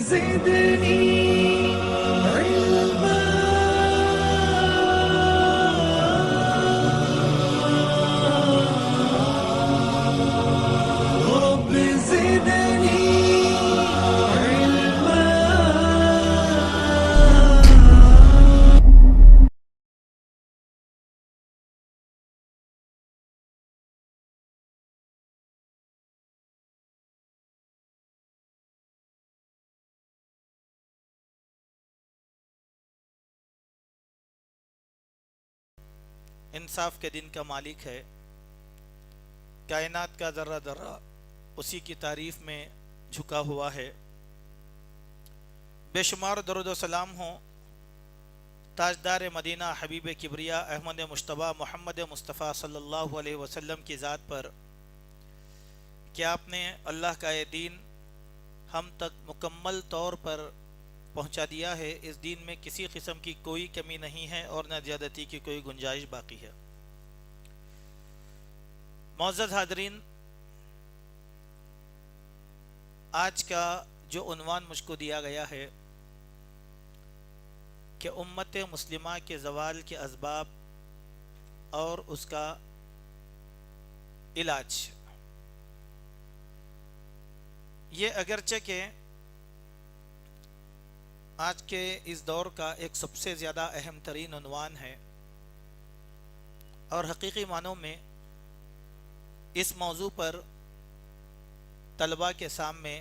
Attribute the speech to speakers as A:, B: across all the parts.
A: زدني علما رب زدني علما.
B: انصاف کے دن کا مالک ہے، کائنات کا ذرہ ذرہ اسی کی تعریف میں جھکا ہوا ہے۔ بے شمار درود و سلام ہوں تاجدار مدینہ حبیب کبریا احمد مجتبیٰ محمد مصطفیٰ صلی اللہ علیہ وسلم کی ذات پر کہ آپ نے اللہ کا یہ دین ہم تک مکمل طور پر پہنچا دیا ہے۔ اس دین میں کسی قسم کی کوئی کمی نہیں ہے اور نہ زیادتی کی کوئی گنجائش باقی ہے۔ معزز حاضرین، آج کا جو عنوان مجھ کو دیا گیا ہے کہ امت مسلمہ کے زوال کے اسباب اور اس کا علاج، یہ اگرچہ کہ آج کے اس دور کا ایک سب سے زیادہ اہم ترین عنوان ہے، اور حقیقی معنوں میں اس موضوع پر طلباء کے سامنے،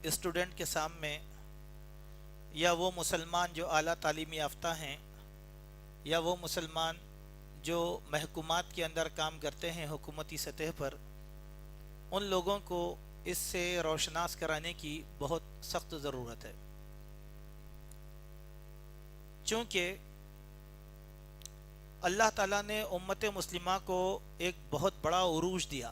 B: اسٹوڈنٹ کے سامنے، یا وہ مسلمان جو اعلیٰ تعلیم یافتہ ہیں یا وہ مسلمان جو محکومات کے اندر کام کرتے ہیں حکومتی سطح پر، ان لوگوں کو اس سے روشناس کرانے کی بہت سخت ضرورت ہے۔ چونکہ اللہ تعالیٰ نے امت مسلمہ کو ایک بہت بڑا عروج دیا،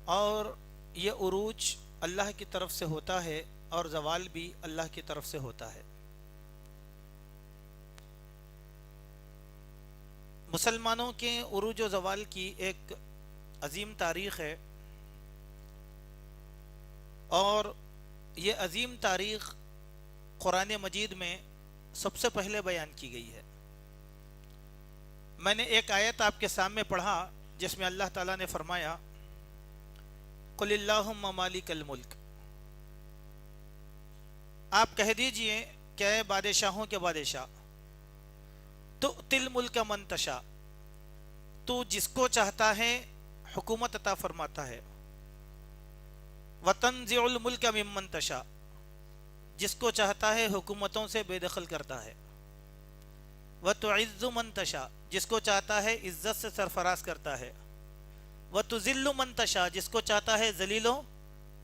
B: اور یہ عروج اللہ کی طرف سے ہوتا ہے اور زوال بھی اللہ کی طرف سے ہوتا ہے۔ مسلمانوں کے عروج و زوال کی ایک عظیم تاریخ ہے، اور یہ عظیم تاریخ قرآن مجید میں سب سے پہلے بیان کی گئی ہے۔ میں نے ایک آیت آپ کے سامنے پڑھا جس میں اللہ تعالیٰ نے فرمایا قل اللہم مالک الملک، آپ کہہ دیجئے کہ اے بادشاہوں کے بادشاہ، تؤتی الملک من تشاء، تو جس کو چاہتا ہے حکومت عطا فرماتا ہے، وتنزع الملک ممن تشاء، جس کو چاہتا ہے حکومتوں سے بے دخل کرتا ہے، وتعز من تشاء، جس کو چاہتا ہے عزت سے سرفراز کرتا ہے، وتذل من تشاء، جس کو چاہتا ہے ذلیل و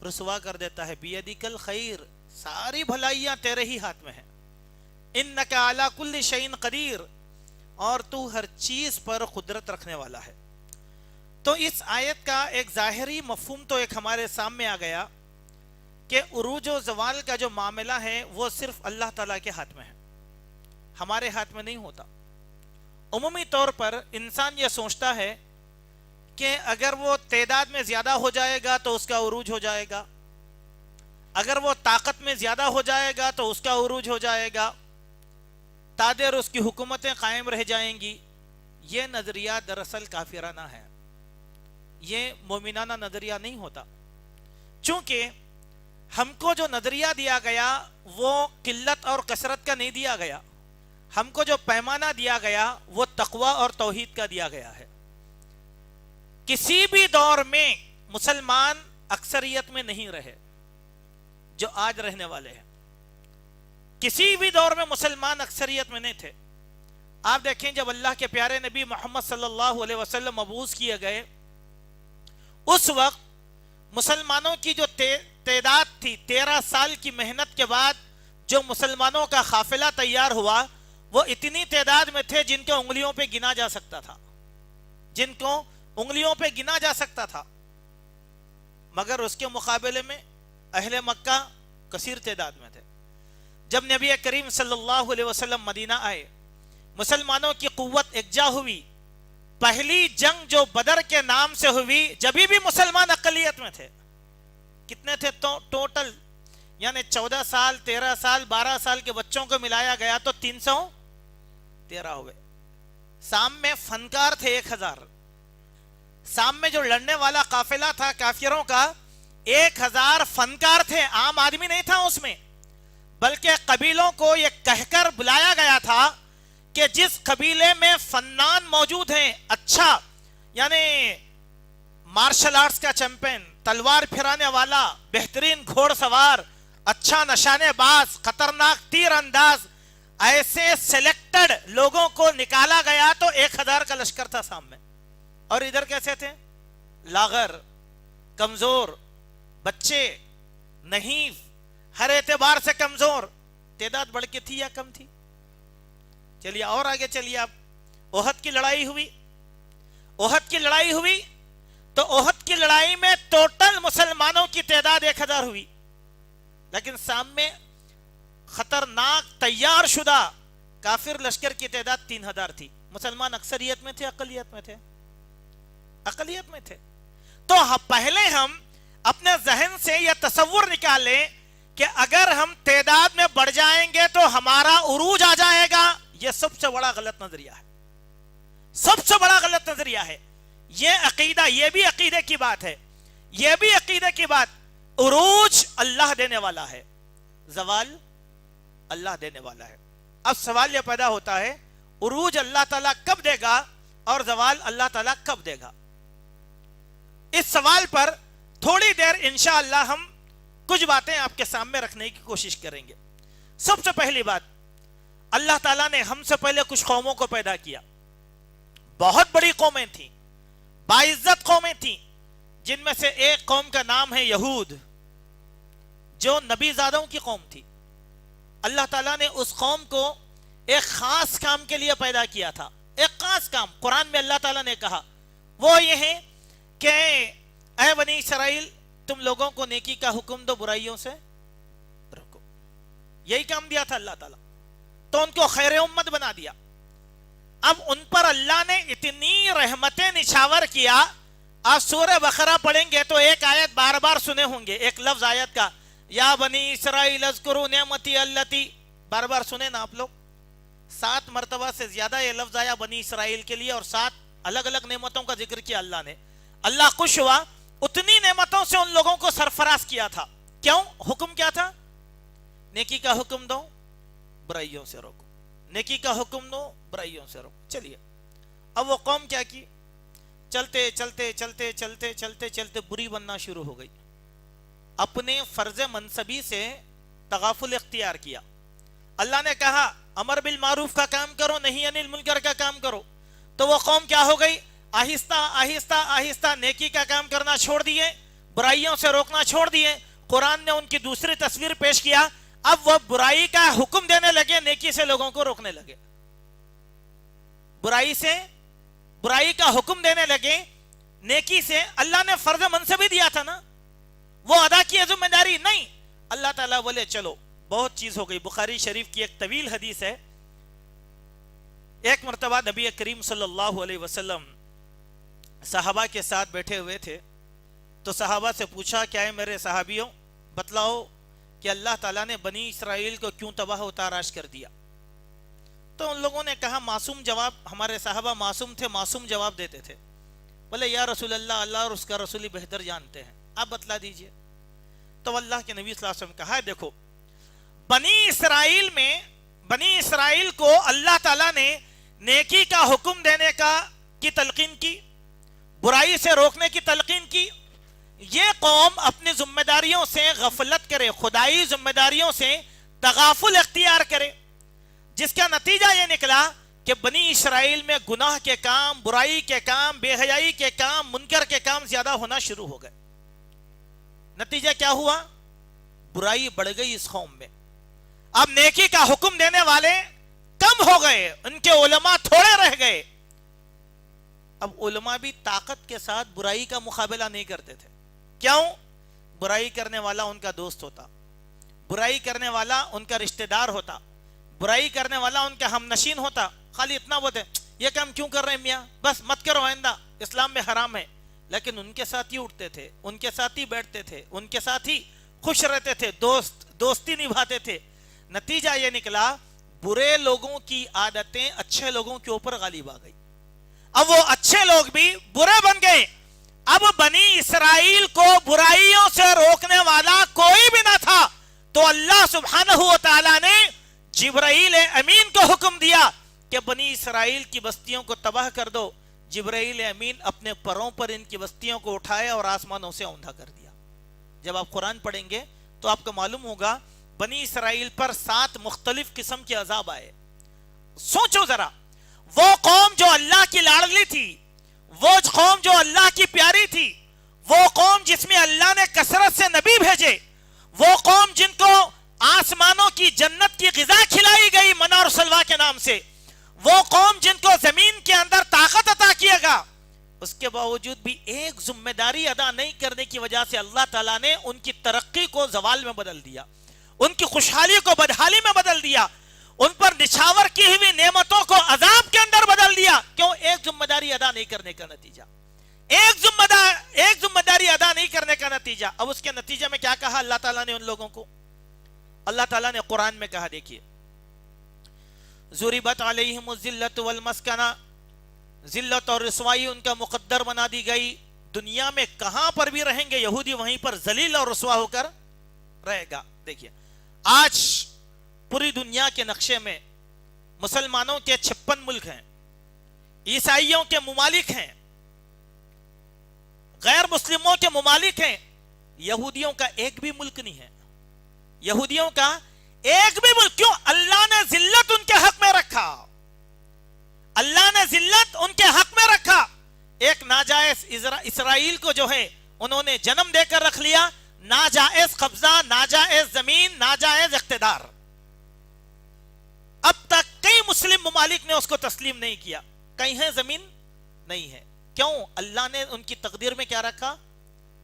B: رسوا کر دیتا ہے، بیدک الخیر، ساری بھلائیاں تیرے ہی ہاتھ میں ہیں، انک علی کل شیء قدیر، اور تو ہر چیز پر قدرت رکھنے والا ہے۔ تو اس آیت کا ایک ظاہری مفہوم تو ایک ہمارے سامنے آ گیا کہ عروج و زوال کا جو معاملہ ہے وہ صرف اللہ تعالیٰ کے ہاتھ میں ہے، ہمارے ہاتھ میں نہیں ہوتا۔ عمومی طور پر انسان یہ سوچتا ہے کہ اگر وہ تعداد میں زیادہ ہو جائے گا تو اس کا عروج ہو جائے گا، اگر وہ طاقت میں زیادہ ہو جائے گا تو اس کا عروج ہو جائے گا، تادیر اس کی حکومتیں قائم رہ جائیں گی۔ یہ نظریہ دراصل کافرانہ ہے، یہ مومنانہ نظریہ نہیں ہوتا، چونکہ ہم کو جو نظریہ دیا گیا وہ قلت اور کثرت کا نہیں دیا گیا، ہم کو جو پیمانہ دیا گیا وہ تقوی اور توحید کا دیا گیا ہے۔ کسی بھی دور میں مسلمان اکثریت میں نہیں رہے جو آج رہنے والے ہیں، کسی بھی دور میں مسلمان اکثریت میں نہیں تھے۔ آپ دیکھیں جب اللہ کے پیارے نبی محمد صلی اللہ علیہ وسلم مبعوث کیے گئے، اس وقت مسلمانوں کی جو تعداد تھی، 13 سال کی محنت کے بعد جو مسلمانوں کا قافلہ تیار ہوا، وہ اتنی تعداد میں تھے جن کو انگلیوں پہ گنا جا سکتا تھا، جن کو انگلیوں پہ گنا جا سکتا تھا، مگر اس کے مقابلے میں اہل مکہ کثیر تعداد میں تھے۔ جب نبی کریم صلی اللہ علیہ وسلم مدینہ آئے، مسلمانوں کی قوت یکجا ہوئی، پہلی جنگ جو بدر کے نام سے ہوئی، جبھی بھی مسلمان اقلیت میں تھے، کتنے تھے ٹوٹل؟ یعنی 14 سال 13 سال 12 سال کے بچوں کو ملایا گیا تو 313 ہوئے. شام میں فنکار تھے 1000. شام میں جو لڑنے والا قافلہ تھا کافروں کا 1000 فنکار تھے، عام آدمی نہیں تھا اس میں، بلکہ قبیلوں کو یہ کہہ کر بلایا گیا تھا کہ جس قبیلے میں فنان موجود ہیں، اچھا یعنی مارشل آرٹس کا چیمپئن، تلوار پھرانے والا، بہترین گھوڑ سوار، اچھا نشانے باز، خطرناک تیر انداز، ایسے سلیکٹڈ لوگوں کو نکالا گیا تو 1000 کا لشکر تھا سامنے. اور ادھر کیسے تھے؟ لاغر، کمزور بچے، نحیف، ہر اعتبار سے کمزور. تعداد بڑھ کے تھی یا کم تھی؟ چلیے اور آگے چلیے. آپ احد کی لڑائی ہوئی. احد کی لڑائی ہوئی تو احد کی لڑائی میں ٹوٹل مسلمانوں کی تعداد 1000 ہوئی، لیکن سامنے خطرناک تیار شدہ کافر لشکر کی تعداد 3000 تھی. مسلمان اکثریت میں تھے اقلیت میں تھے؟ اقلیت میں تھے. تو پہلے ہم اپنے ذہن سے یہ تصور نکالیں کہ اگر ہم تعداد میں بڑھ جائیں گے تو ہمارا عروج آ جائے گا. یہ سب سے بڑا غلط نظریہ ہے، سب سے بڑا غلط نظریہ ہے. یہ عقیدہ، یہ بھی عقیدے کی بات ہے، یہ بھی عقیدے کی بات. عروج اللہ دینے والا ہے، زوال اللہ دینے والا ہے. اب سوال یہ پیدا ہوتا ہے عروج اللہ تعالیٰ کب دے گا اور زوال اللہ تعالیٰ کب دے گا؟ اس سوال پر تھوڑی دیر انشاءاللہ ہم کچھ باتیں آپ کے سامنے رکھنے کی کوشش کریں گے. سب سے پہلی بات، اللہ تعالیٰ نے ہم سے پہلے کچھ قوموں کو پیدا کیا. بہت بڑی قومیں تھیں، باعزت قومیں تھیں، جن میں سے ایک قوم کا نام ہے یہود، جو نبی زادوں کی قوم تھی. اللہ تعالیٰ نے اس قوم کو ایک خاص کام کے لیے پیدا کیا تھا. ایک خاص کام قرآن میں اللہ تعالیٰ نے کہا، وہ یہ ہے کہ اے بنی اسرائیل، تم لوگوں کو نیکی کا حکم دو، برائیوں سے رکو. یہی کام دیا تھا اللہ تعالیٰ. تو ان کو خیر امت بنا دیا. اب ان پر اللہ نے اتنی رحمتیں نچھاور کیا. آپ سورہ بقرہ پڑھیں گے تو ایک آیت بار بار سنے ہوں گے، ایک لفظ آیت کا، یا بنی اسرائیل اذکروا نعمتی التی، بار بار سنے نا آپ لوگ. 7 مرتبہ سے زیادہ یہ لفظ آیا بنی اسرائیل کے لیے، اور 7 الگ الگ نعمتوں کا ذکر کیا اللہ نے. اللہ خوش ہوا، اتنی نعمتوں سے ان لوگوں کو سرفراز کیا تھا. کیوں؟ حکم کیا تھا؟ نیکی کا حکم دو، برائیوں سے روکو. نیکی کا حکم دو، برائیوں سے روکو. چلیے اب وہ قوم کیا کی؟ چلتے چلتے چلتے چلتے چلتے چلتے بری بننا شروع ہو گئی. اپنے فرض منصبی سے تغافل اختیار کیا. اللہ نے کہا امر بالمعروف کا کام کرو، نہیں انل منکر کا کام کرو. تو وہ قوم کیا ہو گئی؟ آہستہ آہستہ آہستہ نیکی کا کام کرنا چھوڑ دیے، برائیوں سے روکنا چھوڑ دیے. قرآن نے ان کی دوسری تصویر پیش کیا. اب وہ برائی کا حکم دینے لگے، نیکی سے لوگوں کو روکنے لگے. برائی کا حکم دینے لگے، نیکی سے. اللہ نے فرض منصبی دیا تھا نا، وہ ادا کی ذمہ داری نہیں. اللہ تعالیٰ بولے چلو بہت چیز ہو گئی. بخاری شریف کی ایک طویل حدیث ہے. ایک مرتبہ نبی کریم صلی اللہ علیہ وسلم صحابہ کے ساتھ بیٹھے ہوئے تھے، تو صحابہ سے پوچھا کیا ہے میرے صحابیوں، بتلاؤ کہ اللہ تعالیٰ نے بنی اسرائیل کو کیوں تباہ و تاراش کر دیا؟ تو ان لوگوں نے کہا معصوم جواب. ہمارے صحابہ معصوم تھے، معصوم جواب دیتے تھے. بولے یا رسول اللہ، اللہ اور اس کا رسول بہتر جانتے ہیں، آپ بتلا دیجئے. تو اللہ کے نبی صلی اللہ علیہ وسلم کہا دیکھو، بنی اسرائیل کو اللہ تعالیٰ نے نیکی کا حکم دینے کی تلقین کی، برائی سے روکنے کی تلقین کی. یہ قوم اپنی ذمہ داریوں سے غفلت کرے، خدائی ذمہ داریوں سے تغافل اختیار کرے، جس کا نتیجہ یہ نکلا کہ بنی اسرائیل میں گناہ کے کام، برائی کے کام، بے حیائی کے کام، منکر کے کام زیادہ ہونا شروع ہو گئے. نتیجہ کیا ہوا؟ برائی بڑھ گئی اس قوم میں. اب نیکی کا حکم دینے والے کم ہو گئے، ان کے علماء تھوڑے رہ گئے. اب علماء بھی طاقت کے ساتھ برائی کا مقابلہ نہیں کرتے تھے. کیوں؟ برائی کرنے والا ان کا دوست ہوتا، برائی کرنے والا ان کا رشتہ دار ہوتا، برائی کرنے والا ان کا ہم نشین ہوتا. خالی اتنا بولتے یہ کام کیوں کر رہے ہیں میاں، بس مت کرو، آئندہ اسلام میں حرام ہے. لیکن ان کے ساتھ ہی اٹھتے تھے, ان کے ساتھ ہی بیٹھتے تھے, ان کے ساتھ ہی خوش رہتے تھے, دوستی نبھاتے تھے. نتیجہ یہ نکلا برے لوگوں کی عادتیں اچھے لوگوں کے اوپر غالب آ گئی. اب وہ اچھے لوگ بھی برے بن گئے. اب بنی اسرائیل کو برائیوں سے روکنے والا کوئی بھی نہ تھا, تو اللہ سبحانہ و تعالی نے جبرائیل امین کو حکم دیا کہ بنی اسرائیل کی بستیوں کو تباہ کر دو. جبرائیل امین اپنے پروں پر ان کی بستیوں کو اٹھائے اور آسمانوں سے اوندا کر دیا. جب آپ قرآن پڑھیں گے تو آپ کو معلوم ہوگا بنی اسرائیل پر 7 مختلف قسم کے عذاب آئے. سوچو ذرا, وہ قوم جو اللہ کی لاڈلی تھی, وہ قوم جو اللہ کی پیاری تھی, وہ قوم جس میں اللہ نے کثرت سے نبی بھیجے, وہ قوم جن کو آسمانوں کی جنت کی غذا کھلائی گئی منہ اور سلوہ کے نام سے, وہ قوم جن کو زمین کے اندر طاقت عطا کیا گا, اس کے باوجود بھی ایک ذمہ داری ادا نہیں کرنے کی وجہ سے اللہ تعالیٰ نے ان کی ترقی کو زوال میں بدل دیا, ان کی خوشحالی کو بدحالی میں بدل دیا, ان پر نچھاور کی ہوئی نعمتوں کو عذاب کے اندر بدل دیا. کیوں؟ ایک ذمہ داری ادا نہیں کرنے کا نتیجہ, ایک ذمہ داری ادا نہیں کرنے کا نتیجہ. اب اس کے نتیجے میں کیا کہا اللہ تعالیٰ نے ان لوگوں کو؟ اللہ تعالیٰ نے قرآن میں کہا, دیکھیے, ضربت علیہم الذلۃ والمسکنہ, ذلت اور رسوائی ان کا مقدر بنا دی گئی. دنیا میں کہاں پر بھی رہیں گے یہودی وہیں پر ذلیل اور رسوا ہو کر رہے گا. دیکھیے, آج پوری دنیا کے نقشے میں مسلمانوں کے 56 ملک ہیں, عیسائیوں کے ممالک ہیں, غیر مسلموں کے ممالک ہیں, یہودیوں کا ایک بھی ملک نہیں ہے. یہودیوں کا ایک بھی ملک. کیوں؟ اللہ نے ذلت ان کے حق میں رکھا, اللہ نے ذلت ان کے حق میں رکھا. ایک ناجائز اسرائیل کو جو ہے انہوں نے جنم دے کر رکھ لیا, ناجائز قبضہ, ناجائز زمین, ناجائز اقتدار. اب تک کئی مسلم ممالک نے اس کو تسلیم نہیں کیا. کہیں ہے زمین؟ نہیں ہے. کیوں؟ اللہ نے ان کی تقدیر میں کیا رکھا؟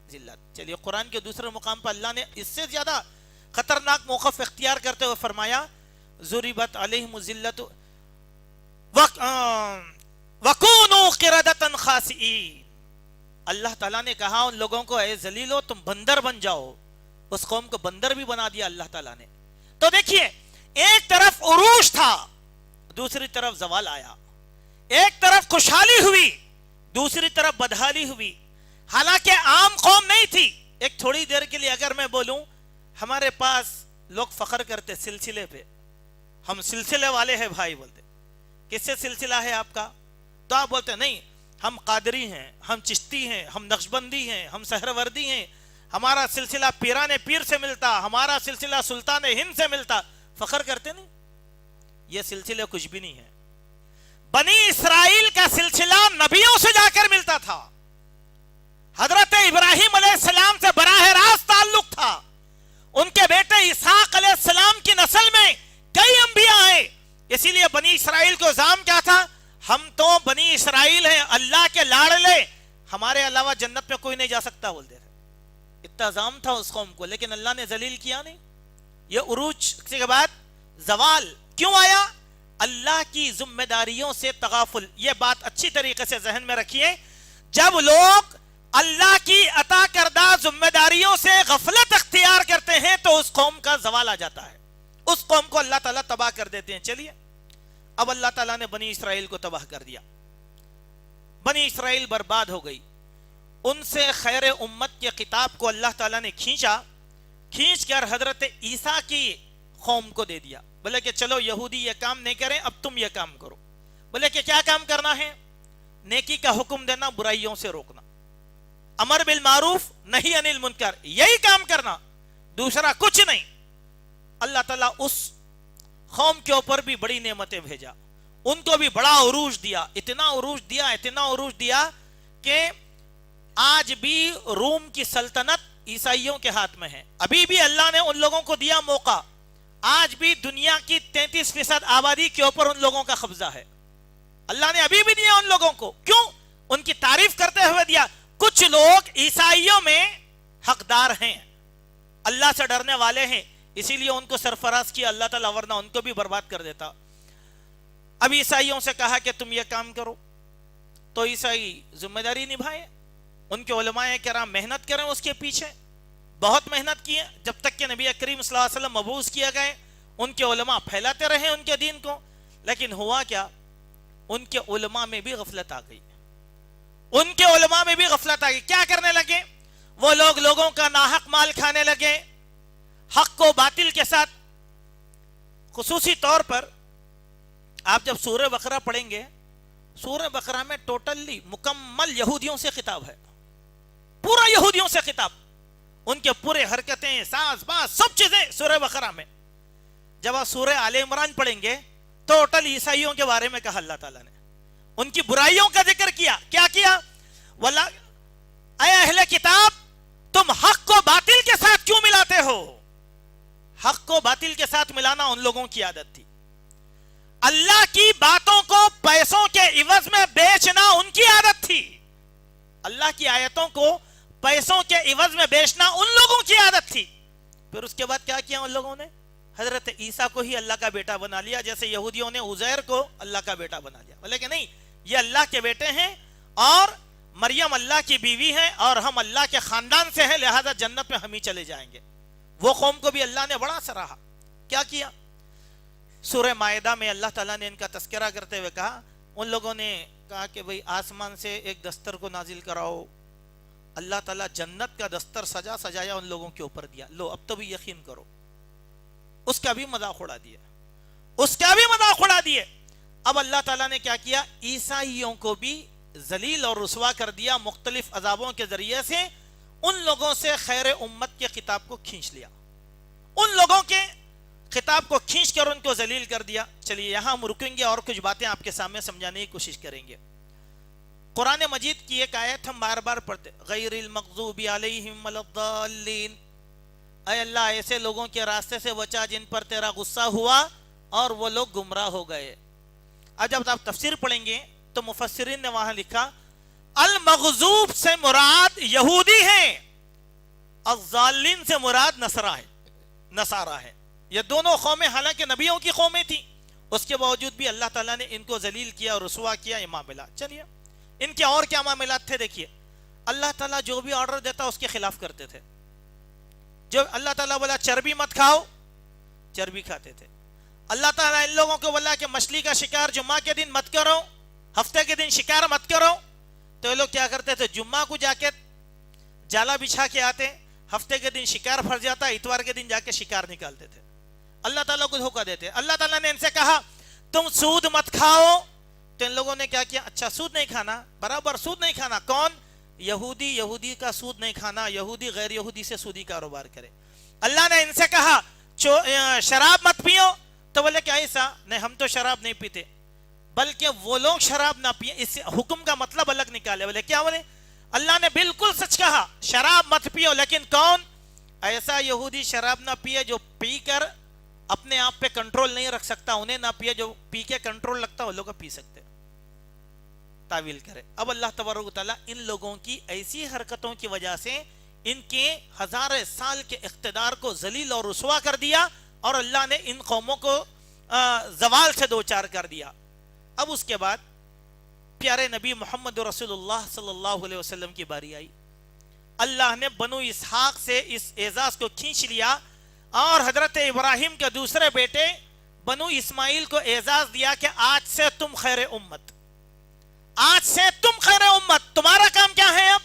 B: ذلت. چلیے, قرآن کے دوسرے مقام پر اللہ نے اس سے زیادہ خطرناک موقف اختیار کرتے ہوئے فرمایا, ضربت علیہم الذلۃ وَكُونُوا قِرَدَةً خَاسِئِينَ. اللہ تعالیٰ نے کہا ان لوگوں کو, اے ذلیلو تم بندر بن جاؤ. اس قوم کو بندر بھی بنا دیا اللہ تعالیٰ نے. تو دیکھیے, ایک طرف عروج تھا, دوسری طرف زوال آیا. ایک طرف خوشحالی ہوئی, دوسری طرف بدحالی ہوئی. حالانکہ عام قوم نہیں تھی. ایک تھوڑی دیر کے لیے اگر میں بولوں, ہمارے پاس لوگ فخر کرتے سلسلے پہ, ہم سلسلے والے ہیں بھائی. بولتے کس سے سلسلہ ہے آپ کا؟ تو آپ بولتے نہیں, ہم قادری ہیں, ہم چشتی ہیں, ہم نقشبندی ہیں, ہم سہروردی ہیں, ہمارا سلسلہ پیران پیر سے ملتا, ہمارا سلسلہ سلطان ہند سے ملتا. فخر کرتے نہیں. یہ سلسلے کچھ بھی نہیں ہے. بنی اسرائیل کا سلسلہ نبیوں سے جا کر ملتا تھا. حضرت ابراہیم علیہ السلام سے براہ راست تعلق تھا. ان کے بیٹے اسحاق علیہ السلام کی نسل میں کئی انبیاء آئے. اسی لیے بنی اسرائیل کو الزام کیا تھا؟ ہم تو بنی اسرائیل ہیں, اللہ کے لاڑلے, ہمارے علاوہ جنت میں کوئی نہیں جا سکتا بولتے تھے. اتنا الزام تھا اس قوم کو, لیکن اللہ نے ذلیل کیا نہیں. یہ عروج کے بعد زوال کیوں آیا؟ اللہ کی ذمہ داریوں سے تغافل. یہ بات اچھی طریقے سے ذہن میں رکھیے. جب لوگ اللہ کی عطا کردہ ذمہ داریوں سے غفلت اختیار کرتے ہیں تو اس قوم کا زوال آ جاتا ہے, اس قوم کو اللہ تعالیٰ تباہ کر دیتے ہیں. چلیے, اب اللہ تعالیٰ نے بنی اسرائیل کو تباہ کر دیا. بنی اسرائیل برباد ہو گئی. ان سے خیر امت کے خطاب کو اللہ تعالیٰ نے کھینچ کر حضرت عیسیٰ کی قوم کو دے دیا. بولے کہ چلو یہودی یہ کام نہیں کریں, اب تم یہ کام کرو. بولے کہ کیا کام کرنا ہے؟ نیکی کا حکم دینا, برائیوں سے روکنا, امر بالمعروف نہی عن المنکر, یہی کام کرنا, دوسرا کچھ نہیں. اللہ تعالیٰ اس قوم کے اوپر بھی بڑی نعمتیں بھیجا, ان کو بھی بڑا عروج دیا. اتنا عروج دیا کہ آج بھی روم کی سلطنت عیسائیوں کے ہاتھ میں ہے. ابھی بھی اللہ نے ان لوگوں کو دیا موقع. آج بھی دنیا کی 33% آبادی کے اوپر ان لوگوں کا قبضہ ہے. اللہ نے ابھی بھی دیا ان لوگوں کو. کیوں؟ ان کی تعریف کرتے ہوئے دیا. کچھ لوگ عیسائیوں میں حقدار ہیں, اللہ سے ڈرنے والے ہیں, اسی لیے ان کو سرفراز کیا اللہ تعالیٰ, ورنہ ان کو بھی برباد کر دیتا. اب عیسائیوں سے کہا کہ تم یہ کام کرو, تو عیسائی ذمہ داری نبھائے. ان کے علماء کرام محنت کریں اس کے پیچھے، بہت محنت کی ہے، جب تک کہ نبی کریم صلی اللہ علیہ وسلم مبعوث کیا گئے ان کے علماء پھیلاتے رہے ان کے دین کو، لیکن ہوا کیا، ان کے علماء میں بھی غفلت آ گئی، ان کے علماء میں بھی غفلت آ گئی۔ کیا کرنے لگے وہ لوگ؟ لوگوں کا ناحق مال کھانے لگے، حق کو باطل کے ساتھ۔ خصوصی طور پر آپ جب سورہ بقرہ پڑھیں گے، سورہ بقرہ میں ٹوٹلی مکمل یہودیوں سے خطاب ہے، پورا یہودیوں سے خطاب، ان کے پورے حرکتیں، ساز باز سب چیزیں سورہ بقرہ میں۔ جب آپ سورہ آل عمران پڑھیں گے ٹوٹل عیسائیوں کے بارے میں کہا اللہ تعالیٰ نے، ان کی برائیوں کا ذکر کیا۔ کیا کیا؟ واللہ اے اہل کتاب، تم حق کو باطل کے ساتھ کیوں ملاتے ہو؟ حق کو باطل کے ساتھ ملانا ان لوگوں کی عادت تھی۔ اللہ کی باتوں کو پیسوں کے عوض میں بیچنا ان کی عادت تھی، اللہ کی آیتوں کو پیسوں کے عوض میں بیچنا ان لوگوں کی عادت تھی۔ پھر اس کے بعد کیا کیا ان لوگوں نے؟ حضرت عیسیٰ کو ہی اللہ کا بیٹا بنا لیا، جیسے یہودیوں نے عزیر کو اللہ کا بیٹا بنا لیا، بولے کہ نہیں یہ اللہ کے بیٹے ہیں اور مریم اللہ کی بیوی ہیں اور ہم اللہ کے خاندان سے ہیں، لہذا جنت میں ہم ہی چلے جائیں گے۔ وہ قوم کو بھی اللہ نے بڑا سراہا۔ کیا کیا؟ سورہ مائدہ میں اللہ تعالیٰ نے ان کا تذکرہ کرتے ہوئے کہا، ان لوگوں نے کہا کہ بھئی آسمان سے ایک دستر کو نازل کراؤ، اللہ تعالیٰ جنت کا دستر سجا سجایا ان لوگوں کے اوپر دیا، لو اب تو بھی یقین کرو۔ اس کا بھی مذاق اڑا دیا، اس کا بھی مذاق اڑا دیے۔ اب اللہ تعالیٰ نے کیا کیا؟ عیسائیوں کو بھی ذلیل اور رسوا کر دیا، مختلف عذابوں کے ذریعے سے ان لوگوں سے خیر امت کے خطاب کو کھینچ لیا، ان لوگوں کے خطاب کو کھینچ کر ان کو ذلیل کر دیا۔ چلیے یہاں ہم رکیں گے اور کچھ باتیں آپ کے سامنے سمجھانے کی کوشش کریں گے۔ قرآن مجید کی ایک آیت ہم بار بار پڑھتے، غیر المغضوب علیہم ولا الضالین، اے اللہ ایسے لوگوں کے راستے سے بچا جن پر تیرا غصہ ہوا اور وہ لوگ گمراہ ہو گئے۔ اب جب آپ تفسیر پڑھیں گے تو مفسرین نے وہاں لکھا المغضوب سے مراد یہودی ہیں، الضالین سے مراد نصارہ ہے۔ یہ دونوں قومیں حالانکہ نبیوں کی قومیں تھیں، اس کے باوجود بھی اللہ تعالیٰ نے ان کو ذلیل کیا اور رسوا کیا، یہ معاملات۔ چلیے ان کے اور کیا معاملات تھے دیکھیے۔ اللہ تعالیٰ جو بھی آرڈر دیتا اس کے خلاف کرتے تھے۔ جو اللہ تعالیٰ بولا چربی مت کھاؤ، چربی کھاتے تھے۔ اللہ تعالیٰ ان لوگوں کو بولا کہ مچھلی کا شکار جمعہ کے دن مت کرو، ہفتے کے دن شکار مت کرو، تو یہ لوگ کیا کرتے تھے؟ جمعہ کو جا کے جالا بچھا کے آتے، ہفتے کے دن شکار پھنس جاتا، اتوار کے دن جا کے شکار نکالتے تھے۔ اللہ تعالیٰ کو دھوکہ دیتے۔ اللہ تعالیٰ نے ان سے کہا تم سود مت کھاؤ، تو ان لوگوں نے کیا کیا؟ اچھا سود نہیں کھانا، برابر سود نہیں کھانا۔ کون؟ یہودی کا سود نہیں کھانا، یہودی غیر یہودی سے سودی کاروبار کرے۔ اللہ نے ان سے کہا شراب مت پیو، تو بولے کہ ایسا نہیں، ہم تو شراب نہیں پیتے، بلکہ وہ لوگ شراب نہ پیے۔ اس حکم کا مطلب الگ نکالے، بولے کیا؟ بولے اللہ نے بالکل سچ کہا، شراب مت پیو، لیکن کون؟ ایسا یہودی شراب نہ پیے جو پی کر اپنے آپ پہ کنٹرول نہیں رکھ سکتا، انہیں نہ پیے جو پی کے کنٹرول رکھتا، وہ لوگ پی سکتے، تعویل کرے۔ اب اللہ تبارک و تعالیٰ ان لوگوں کی ایسی حرکتوں کی وجہ سے ان کے ہزار سال کے اقتدار کو ذلیل اور رسوا کر دیا، اور اللہ نے ان قوموں کو زوال سے دوچار کر دیا۔ اب اس کے بعد پیارے نبی محمد رسول اللہ صلی اللہ علیہ وسلم کی باری آئی۔ اللہ نے بنو اسحاق سے اس اعزاز کو کھینچ لیا اور حضرت ابراہیم کے دوسرے بیٹے بنو اسماعیل کو اعزاز دیا کہ آج سے تم خیر امت، آج سے تم خیر امت، تمہارا کام کیا ہے؟ اب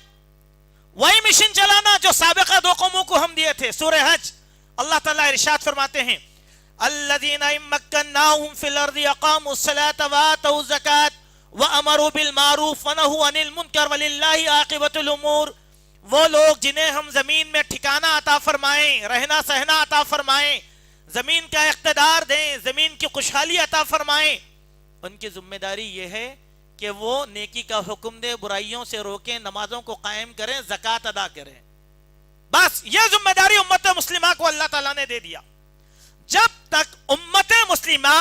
B: وہی مشن چلانا جو سابقہ دو قوموں کو ہم دیے تھے۔ سورہ حج اللہ تعالیٰ ارشاد فرماتے ہیں الذین مکناہم فی الارض اقاموا الصلاة وآتوا الزکاة وامروا بالمعروف ونہوا عن المنکر وللہ عاقبۃ الامور، وہ لوگ جنہیں ہم زمین میں ٹھکانہ عطا فرمائیں، رہنا سہنا عطا فرمائیں، زمین کا اقتدار دیں، زمین کی خوشحالی عطا فرمائیں، ان کی ذمہ داری یہ ہے کہ وہ نیکی کا حکم دے، برائیوں سے روکیں، نمازوں کو قائم کریں، زکوٰۃ ادا کریں۔ بس یہ ذمہ داری امت مسلمہ کو اللہ تعالیٰ نے دے دیا۔ جب تک امت مسلمہ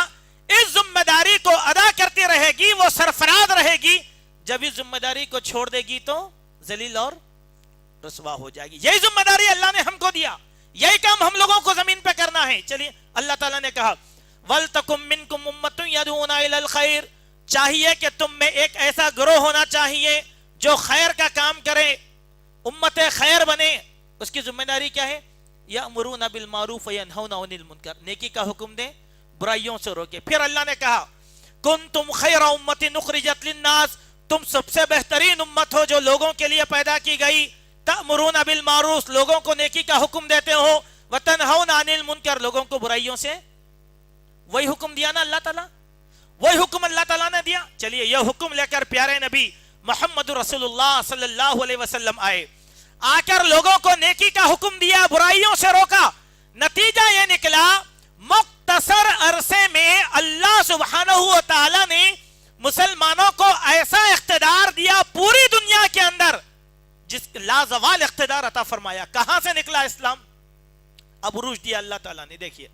B: اس ذمہ داری کو ادا کرتی رہے گی، وہ سرفراز رہے گی۔ جب اس ذمہ داری کو چھوڑ دے گی تو ذلیل اور رسوا ہو جائے گی۔ یہی ذمہ داری اللہ نے ہم کو دیا، یہی کام ہم لوگوں کو زمین پہ کرنا ہے۔ چلیے اللہ تعالیٰ نے کہا وَلْتَكُمْ مِنْكُمْ أُمَّةٌ يَدْعُونَ إِلَى الْخَيْرِ، چاہیے کہ تم میں ایک ایسا گروہ ہونا چاہیے جو خیر کا کام کرے، امت خیر بنے، اس کی ذمہ داری کیا ہے؟ یأمرون بالمعروف وینہون عن المنکر، نیکی کا حکم دیں، برائیوں سے روکے۔ پھر اللہ نے کہا کنتم خیر امت اخرجت للناس، تم سب سے بہترین امت ہو جو لوگوں کے لیے پیدا کی گئی، تأمرون بالمعروف، لوگوں کو نیکی کا حکم دیتے ہو، وتنہون عن المنکر، لوگوں کو برائیوں سے۔ وہی حکم دیا نا اللہ تعالیٰ، وہی حکم اللہ تعالیٰ نے دیا۔ چلیے یہ حکم لے کر پیارے نبی محمد رسول اللہ صلی اللہ علیہ وسلم آئے، آ کر لوگوں کو نیکی کا حکم دیا، برائیوں سے روکا۔ نتیجہ یہ نکلا مختصر عرصے میں اللہ سبحانہ و تعالی نے مسلمانوں کو ایسا اقتدار دیا پوری دنیا کے اندر، جس لازوال اقتدار عطا فرمایا۔ کہاں سے نکلا اسلام؟ عروج دیا اللہ تعالیٰ نے۔ دیکھیے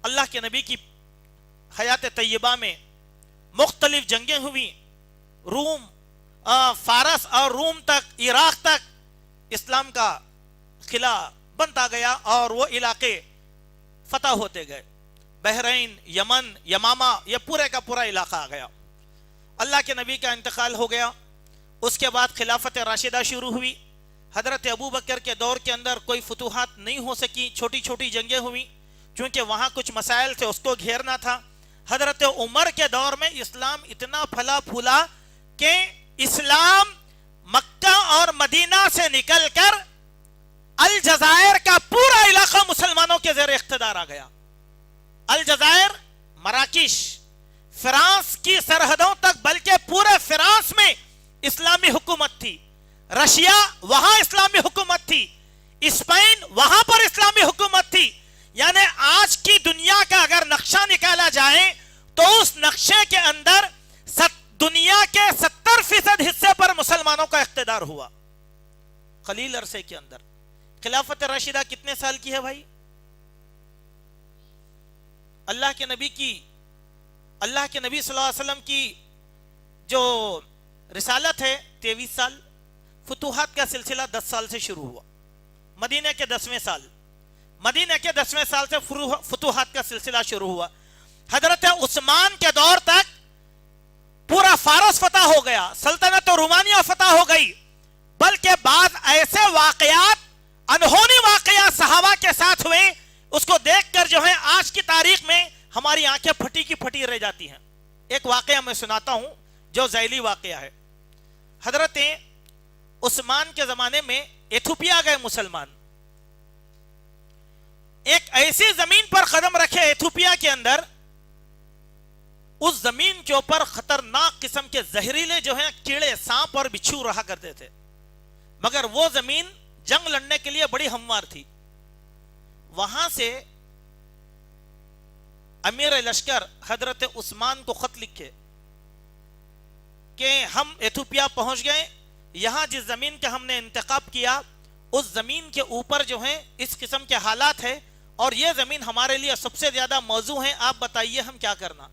B: اللہ کے نبی کی حیات طیبہ میں مختلف جنگیں ہوئی، روم، فارس اور روم تک، عراق تک اسلام کا قلعہ بنتا گیا اور وہ علاقے فتح ہوتے گئے۔ بحرین، یمن، یمامہ، یہ پورے کا پورا علاقہ آ گیا۔ اللہ کے نبی کا انتقال ہو گیا، اس کے بعد خلافت راشدہ شروع ہوئی۔ حضرت ابو بکر کے دور کے اندر کوئی فتوحات نہیں ہو سکی، چھوٹی چھوٹی جنگیں ہوئی، چونکہ وہاں کچھ مسائل تھے، اس کو گھیرنا تھا۔ حضرت عمر کے دور میں اسلام اتنا پھلا پھولا کہ اسلام مکہ اور مدینہ سے نکل کر الجزائر کا پورا علاقہ مسلمانوں کے زیر اقتدار آ گیا۔ الجزائر، مراکش، فرانس کی سرحدوں تک، بلکہ پورے فرانس میں اسلامی حکومت تھی۔ رشیا، وہاں اسلامی حکومت تھی۔ اسپین، وہاں پر اسلامی حکومت تھی۔ یعنی آج کی دنیا کا اگر نقشہ نکالا جائے تو اس نقشے کے اندر دنیا کے 70% حصے پر مسلمانوں کا اقتدار ہوا قلیل عرصے کے اندر۔ خلافت راشدہ کتنے سال کی ہے بھائی؟ اللہ کے نبی صلی اللہ علیہ وسلم کی جو رسالت ہے 23 سال، فتوحات کا سلسلہ 10 سال سے شروع ہوا۔ مدینہ کے 10ویں سال سے فتوحات کا سلسلہ شروع ہوا۔ حضرت عثمان کے دور تک پورا فارس فتح ہو گیا، سلطنت رومانیہ فتح ہو گئی، بلکہ بعض ایسے واقعات، انہونی واقعات صحابہ کے ساتھ ہوئے، اس کو دیکھ کر جو ہے آج کی تاریخ میں ہماری آنکھیں پھٹی کی پھٹی رہ جاتی ہیں۔ ایک واقعہ میں سناتا ہوں جو ذیلی واقعہ ہے۔ حضرت عثمان کے زمانے میں ایتھوپیا گئے مسلمان، ایک ایسی زمین پر قدم رکھے ایتھوپیا کے اندر، اس زمین کے اوپر خطرناک قسم کے زہریلے جو ہیں کیڑے، سانپ اور بچھو رہا کرتے تھے، مگر وہ زمین جنگ لڑنے کے لیے بڑی ہموار تھی۔ وہاں سے امیر لشکر حضرت عثمان کو خط لکھے کہ ہم ایتھوپیا پہنچ گئے، یہاں جس زمین کا ہم نے انتخاب کیا اس زمین کے اوپر جو ہیں اس قسم کے حالات ہے، اور یہ زمین ہمارے لیے سب سے زیادہ موزوں ہے، آپ بتائیے ہم کیا کرنا۔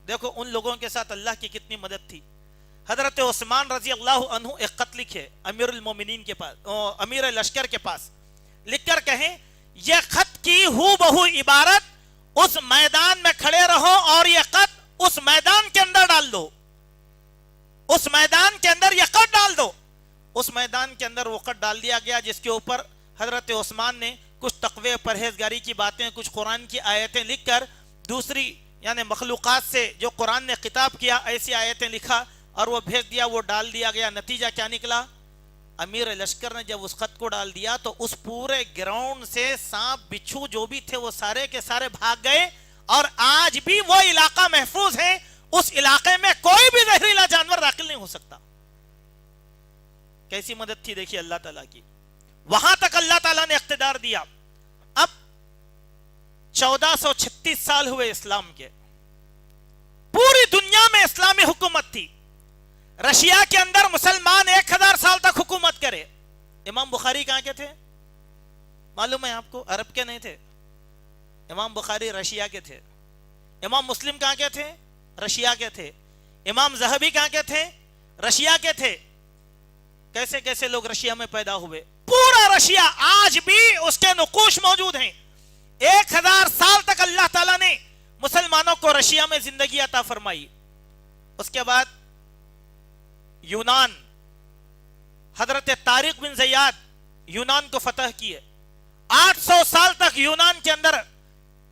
B: دیکھو ان لوگوں کے ساتھ اللہ کی کتنی مدد تھی۔ حضرت عثمان رضی اللہ عنہ ایک خط لکھے امیر المومنین کے پاس، امیر لشکر کے پاس، لکھ کر کہیں یہ خط کی ہو بہو عبارت اس میدان میں کھڑے رہو اور یہ خط اس میدان کے اندر ڈال دو، اس میدان کے اندر یہ خط ڈال دو۔ اس میدان کے اندر وہ خط ڈال دیا گیا، جس کے اوپر حضرت عثمان نے کچھ تقوی پرہیزگاری کی باتیں، کچھ قرآن کی آیتیں لکھ کر، دوسری یعنی مخلوقات سے جو قرآن نے خطاب کیا ایسی آیتیں لکھا اور وہ بھیج دیا، وہ ڈال دیا گیا۔ نتیجہ کیا نکلا؟ امیر لشکر نے جب اس خط کو ڈال دیا تو اس پورے گراؤنڈ سے سانپ بچھو جو بھی تھے وہ سارے کے سارے بھاگ گئے، اور آج بھی وہ علاقہ محفوظ ہے، اس علاقے میں کوئی بھی زہریلا جانور داخل نہیں ہو سکتا۔ کیسی مدد تھی دیکھیے اللہ تعالیٰ کی، وہاں تک اللہ تعالیٰ نے اقتدار دیا۔ اب 1436 سال ہوئے اسلام کے، پوری دنیا میں اسلامی حکومت تھی۔ رشیا کے اندر مسلمان 1000 سال تک حکومت کرے۔ امام بخاری کہاں کے تھے معلوم ہے آپ کو؟ عرب کے نہیں تھے، امام بخاری رشیا کے تھے۔ امام مسلم کہاں کے تھے؟ رشیا کے تھے۔ امام ذہبی کہاں کے تھے؟ رشیا کے تھے۔ کیسے کیسے لوگ رشیا میں پیدا ہوئے؟ پورا رشیا آج بھی اس کے نقوش موجود ہیں۔ 1000 سال تک اللہ تعالیٰ نے مسلمانوں کو رشیا میں زندگی عطا فرمائی۔ اس کے بعد یونان، حضرت طارق بن زیاد یونان کو فتح کیے. 800 سال تک یونان کے اندر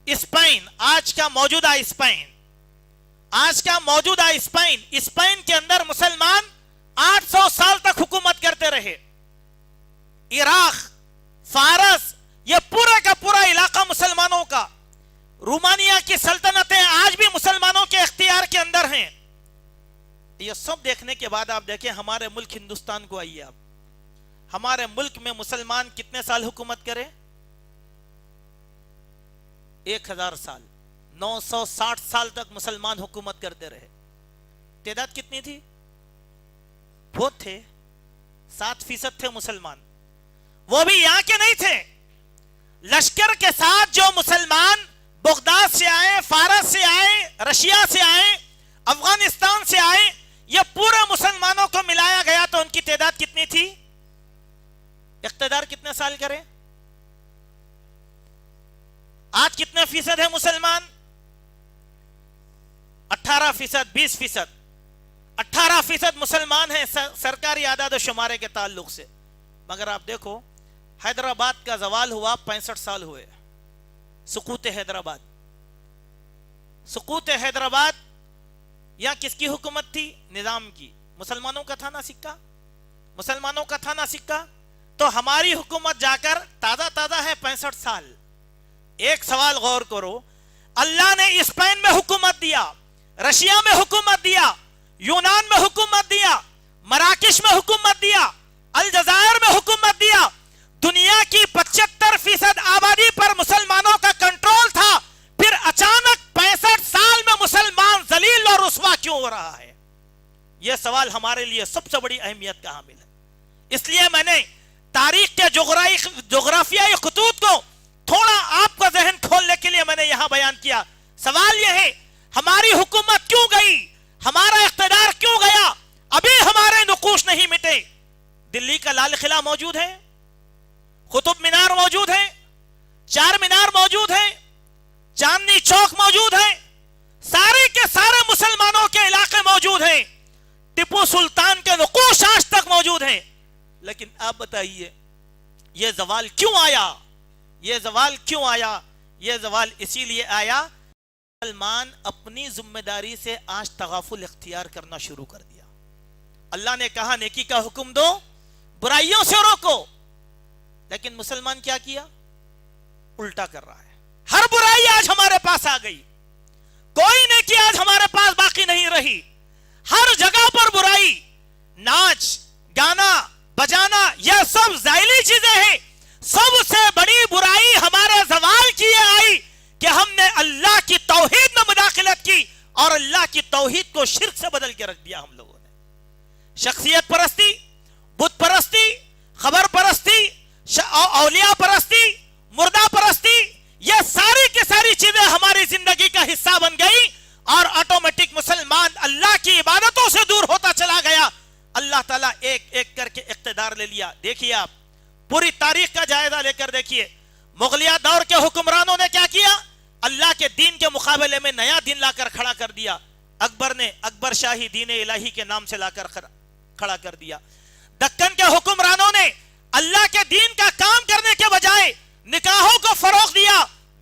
B: اسپین، آج کا موجودہ اسپین کے اندر مسلمان 800 سال تک حکومت کرتے رہے. عراق، فارس، یہ پورا کا پورا علاقہ مسلمانوں کا. رومانیہ کی سلطنتیں آج بھی مسلمانوں کے اختیار کے اندر ہیں. یہ سب دیکھنے کے بعد آپ دیکھیں ہمارے ملک ہندوستان کو آئیے. آپ ہمارے ملک میں مسلمان کتنے سال حکومت کرے؟ 1000 سال. 960 سال تک مسلمان حکومت کرتے رہے. تعداد کتنی تھی؟ بہت تھے. 7% تھے مسلمان. وہ بھی یہاں کے نہیں تھے. لشکر کے ساتھ جو مسلمان بغداد سے آئے، فارس سے آئے، رشیا سے آئے، افغانستان سے آئے، یہ پورے مسلمانوں کو ملایا گیا تو ان کی تعداد کتنی تھی؟ اقتدار کتنے سال کرے؟ آج کتنے فیصد ہے مسلمان؟ 18%، 20%. 18% مسلمان ہیں سرکاری اعداد و شمارے کے تعلق سے. مگر آپ دیکھو حیدرآباد کا زوال ہوا 65 سال ہوئے. سقوط حیدرآباد. سقوط حیدرآباد یا کس کی حکومت تھی؟ نظام کی. مسلمانوں کا تھا نا سکہ. مسلمانوں کا تھا نا سکہ. تو ہماری حکومت جا کر تازہ ہے 65 سال. ایک سوال غور کرو. اللہ نے اسپین میں حکومت دیا، رشیا میں حکومت دیا، یونان میں حکومت دیا، مراکش میں حکومت دیا، الجزائر میں حکومت دیا. دنیا کی 75% آبادی پر مسلمانوں کا کنٹرول تھا. پھر اچانک 65 سال میں مسلمان ذلیل اور رسوا کیوں ہو رہا ہے؟ یہ سوال ہمارے لیے سب سے بڑی اہمیت کا حامل ہے. اس لیے میں نے تاریخ کے جغرافیائی خطوط کو تھوڑا آپ کا ذہن کھولنے کے لیے میں نے یہاں بیان کیا. سوال یہ ہے ہماری حکومت کیوں گئی؟ ہمارا اقتدار کیوں گیا؟ ابھی ہمارے نقوش نہیں مٹے. دلی کا لال قلعہ موجود ہے، قطب مینار موجود ہے، چار مینار موجود ہے، چاندنی چوک موجود ہے، سارے کے سارے مسلمانوں کے علاقے موجود ہیں. ٹیپو سلطان کے نقوش آج تک موجود ہیں. لیکن آپ بتائیے یہ زوال کیوں آیا؟ یہ زوال کیوں آیا؟ یہ زوال اسی لیے آیا مسلمان اپنی ذمہ داری سے آج تغافل اختیار کرنا شروع کر دیا. اللہ نے کہا نیکی کا حکم دو، برائیوں سے روکو. لیکن مسلمان کیا کیا؟ الٹا کر رہا ہے. ہر برائی آج ہمارے پاس آ گئی. کوئی نیکی آج ہمارے پاس باقی نہیں رہی. ہر جگہ پر برائی. ناچ، گانا، بجانا، یہ سب زائلی چیزیں ہیں. سب سے بڑی برائی ہمارے زوال کی یہ آئی کہ ہم نے اللہ کی توحید میں مداخلت کی اور اللہ کی توحید کو شرک سے بدل کے رکھ دیا. ہم لوگوں نے شخصیت پرستی، بت پرستی، خبر پرستی، اولیاء پرستی، مردہ پرستی، یہ ساری کی ساری چیزیں ہماری زندگی کا حصہ بن گئی اور آٹومیٹک مسلمان اللہ کی عبادتوں سے دور ہوتا چلا گیا. اللہ تعالیٰ ایک ایک کر کے اقتدار لے لیا. دیکھیے آپ پوری تاریخ کا جائزہ لے کر دیکھیے. مغلیہ دور کے حکمرانوں نے کیا کیا؟ اللہ کے دین کے مقابلے میں نیا دین لا کر کھڑا کر دیا. اکبر نے اکبر شاہی دین الہی کے نام سے لا کر کھڑا کر دیا. دکن کے حکمرانوں نے اللہ کے دین کا کام کرنے کے بجائے نکاحوں کو فروغ دیا،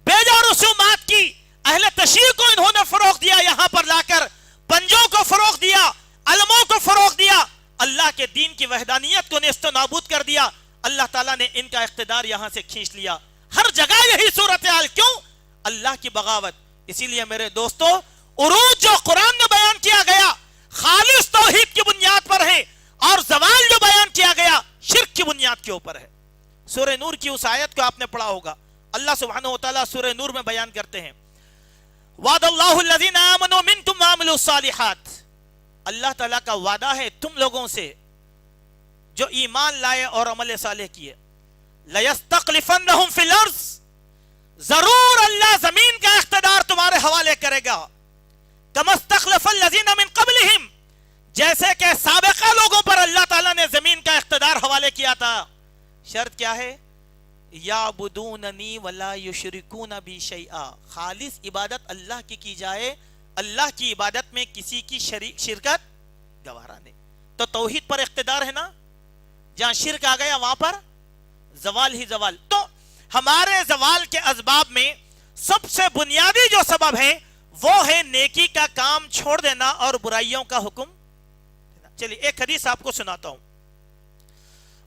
B: بیجا رسومات کی. اہل تشیع کو انہوں نے فروغ دیا، یہاں پر لا کر پنجوں کو فروغ دیا، علموں کو فروغ دیا. اللہ کے دین کی وحدانیت کو نیست و نابود کر دیا. اللہ تعالیٰ نے ان کا اقتدار یہاں سے کھینچ لیا. ہر جگہ یہی صورتحال. کیوں؟ اللہ کی بغاوت. اسی لیے میرے دوستو عروج جو قرآن میں بیان کیا گیا خالص توحید کی بنیاد پر ہے اور زوال جو بیان کیا گیا شرک کی بنیاد کے اوپر ہے. سورہ نور کی اس آیت کو آپ نے پڑھا ہوگا. اللہ سبحانہ وتعالیٰ سورہ نور میں بیان کرتے ہیں وعد اللہ الذین آمنوا منکم وعملوا الصالحات. اللہ تعالیٰ کا وعدہ ہے تم لوگوں سے جو ایمان لائے اور عمل صالح کیے. لَيَسْتَقْلِفَنَّهُمْ فِي الْأَرْضِ، ضرور اللہ زمین کا اقتدار تمہارے حوالے کرے گا. كَمَا اسْتَخْلَفَ الَّذِينَ مِنْ قَبْلِهِمْ، جیسے کہ سابقہ لوگوں پر اللہ تعالیٰ نے زمین کا اقتدار حوالے کیا تھا. شرط کیا ہے؟ یعبدوننی ولا یشرکون بی شیئا، خالص عبادت اللہ کی جائے، اللہ کی عبادت میں کسی کی شرکت گوارا نہیں. تو توحید پر اقتدار ہے نا. جہاں شرک آ گیا وہاں پر زوال ہی زوال. تو ہمارے زوال کے اسباب میں سب سے بنیادی جو سبب ہے وہ ہے نیکی کا کام چھوڑ دینا اور برائیوں کا حکم دینا. چلیے ایک حدیث آپ کو سناتا ہوں,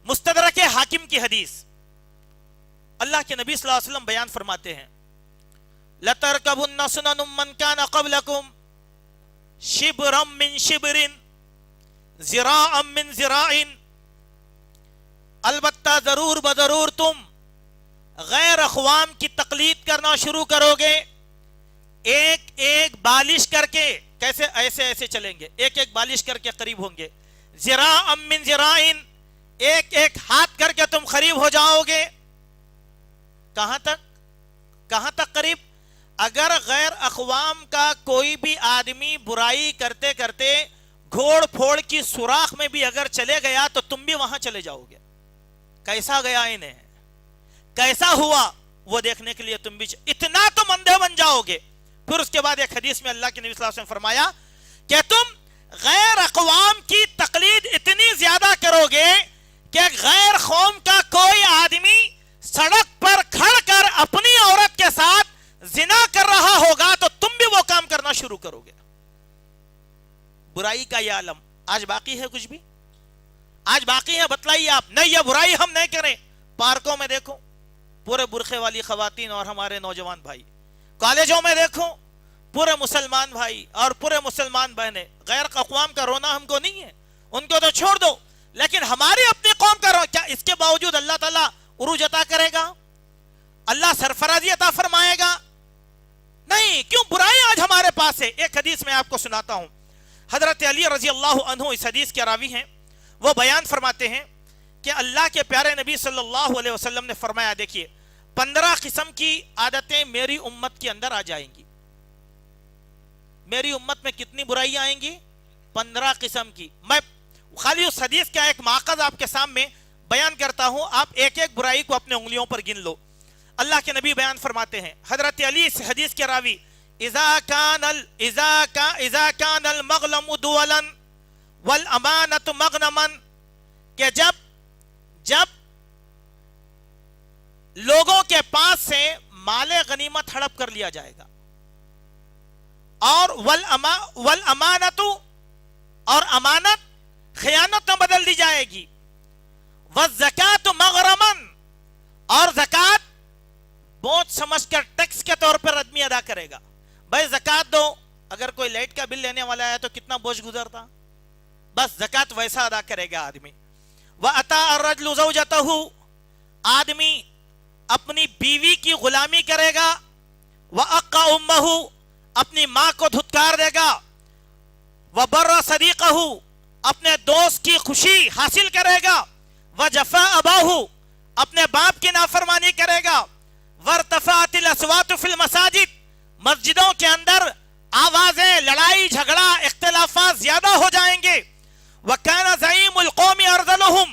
B: مستدرک حاکم کی حدیث. اللہ کے نبی صلی اللہ علیہ وسلم بیان فرماتے ہیں لَتَرْكَبُنَّ سُنَنُ مَنْ كَانَ قَبْلَكُمْ شِبْرًا مِّن شِبْرٍ ذِرَاعًا مِّن ذِرَاعٍ. البتہ ضرور بضرور تم غیر اقوام کی تقلید کرنا شروع کرو گے, ایک ایک بالش کر کے. کیسے؟ ایسے ایسے چلیں گے, ایک ایک بالش کر کے قریب ہوں گے. ذراعًا من ذراعٍ, ایک ایک ہاتھ کر کے تم قریب ہو جاؤ گے. کہاں تک؟ کہاں تک قریب؟ اگر غیر اقوام کا کوئی بھی آدمی برائی کرتے کرتے گھوڑ پھوڑ کی سوراخ میں بھی اگر چلے گیا تو تم بھی وہاں چلے جاؤ گے. کیسا گیا انہیں, کیسا ہوا, وہ دیکھنے کے لیے تم بھی اتنا تو اندھے بن جاؤ گے. پھر اس کے بعد ایک حدیث میں اللہ کے نبی صلی اللہ علیہ وسلم فرمایا کہ تم غیر اقوام کی تقلید اتنی زیادہ کرو گے کہ غیر قوم کا کوئی آدمی سڑک پر کھڑ کر اپنی عورت کے ساتھ زنا کر رہا ہوگا تو تم بھی وہ کام کرنا شروع کرو گے. برائی کا یہ عالم آج باقی ہے؟ کچھ بھی آج باقی ہے؟ بتلائیے آپ. نہیں, یہ برائی ہم نہیں کریں. پارکوں میں دیکھو پورے برقعے والی خواتین اور ہمارے نوجوان بھائی, کالجوں میں دیکھو پورے مسلمان بھائی اور پورے مسلمان بہنیں. غیر اقوام کا رونا ہم کو نہیں ہے, ان کو تو چھوڑ دو, لیکن ہماری اپنی قوم کا رونا. کیا اس کے باوجود اللہ تعالیٰ عروج عطا کرے گا؟ اللہ سرفرازی عطا فرمائے گا؟ نہیں. کیوں؟ برائی آج ہمارے پاس ہے. ایک حدیث میں آپ کو سناتا ہوں. حضرت علی رضی اللہ عنہ اس حدیث کے راوی ہیں. وہ بیان فرماتے ہیں کہ اللہ کے پیارے نبی صلی اللہ علیہ وسلم نے فرمایا, دیکھیے 15 قسم کی عادتیں میری امت کے اندر آ جائیں گی. میری امت میں کتنی برائیاں آئیں گی؟ 15 قسم کی. میں خالی اس حدیث کا ایک ماخذ آپ کے سامنے بیان کرتا ہوں, آپ ایک ایک برائی کو اپنے انگلیوں پر گن لو. اللہ کے نبی بیان فرماتے ہیں, حضرت علی اس حدیث کے راوی, اذا كان المغنم دولا والامانۃ مغنما, کہ جب لوگوں کے پاس سے مال غنیمت ہڑپ کر لیا جائے گا, اور والامانۃ, اور امانت خیانت میں بدل دی جائے گی, والزکاۃ مغرما, اور زکات بوجھ سمجھ کر ٹیکس کے طور پر آدمی ادا کرے گا. بھائی زکات دو, اگر کوئی لائٹ کا بل لینے والا ہے تو کتنا بوجھ گزرتا, بس زکات ویسا ادا کرے گا آدمی. وَأَطَاعَ الرَّجُلُ زَوْجَتَهُ, آدمی اپنی بیوی کی غلامی کرے گا. وَأَقَّ أُمَّهُ, اپنی ماں کو دھتکار دے گا. وَبَرَّ صَدِيقَهُ, اپنے دوست کی خوشی حاصل کرے گا. وَجَفَاءَ أَبَاهُ, اپنے باپ کی نافرمانی کرے گا. وَارْتَفَعَتِ الْأَصْوَاتُ فِي الْمَسَاجِدِ, مسجدوں کے اندر آوازیں, لڑائی جھگڑا اختلافات زیادہ ہو جائیں گے. وَكَانَ زَعِيمُ الْقَوْمِ أَرْذَلُهُمْ,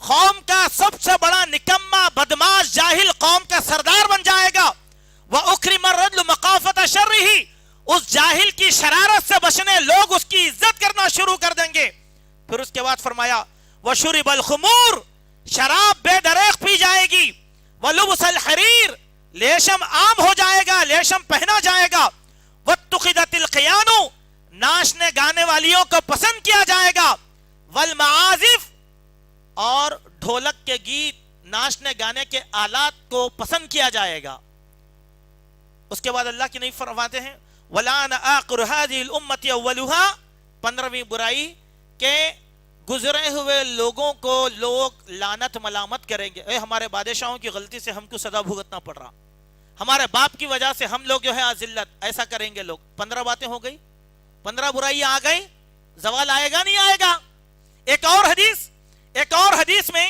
B: قوم کا سب سے بڑا نکما بدماش جاہل قوم کا سردار بن جائے گا. وَأُكْرِمَ الرَّجُلُ مَخَافَةَ شَرِّهِ, اس جاہل کی شرارت سے بچنے لوگ اس کی عزت کرنا شروع کر دیں گے. پھر اس کے بعد فرمایا وَشُرِبَ الْخُمُورِ, شراب بے دریغ پی جائے گی. وَلُبْسَ الْحَرِيرِ, لیشم عام ہو جائے گا, لیشم پہنا جائے گا. وَاتُّخِذَتِ الْقِيَانُ, ناچنے گانے والیوں کو پسند کیا جائے گا. والمعازف, اور ڈھولک کے گیت, ناچنے گانے کے آلات کو پسند کیا جائے گا. اس کے بعد اللہ کی نبی فرماتے ہیں وَلَانَ آخِرُ هَذِهِ الْأُمَّةِ أَوَّلُهَا, 15ویں برائی کہ گزرے ہوئے لوگوں کو لوگ لعنت ملامت کریں گے. اے ہمارے بادشاہوں کی غلطی سے ہم کو سزا بھگتنا پڑ رہا, ہمارے باپ کی وجہ سے ہم لوگ جو ہے ذلت, ایسا کریں گے لوگ. 15 باتیں ہو گئی, 15 برائیاں آ گئی. زوال آئے گا نہیں آئے گا؟ ایک اور حدیث میں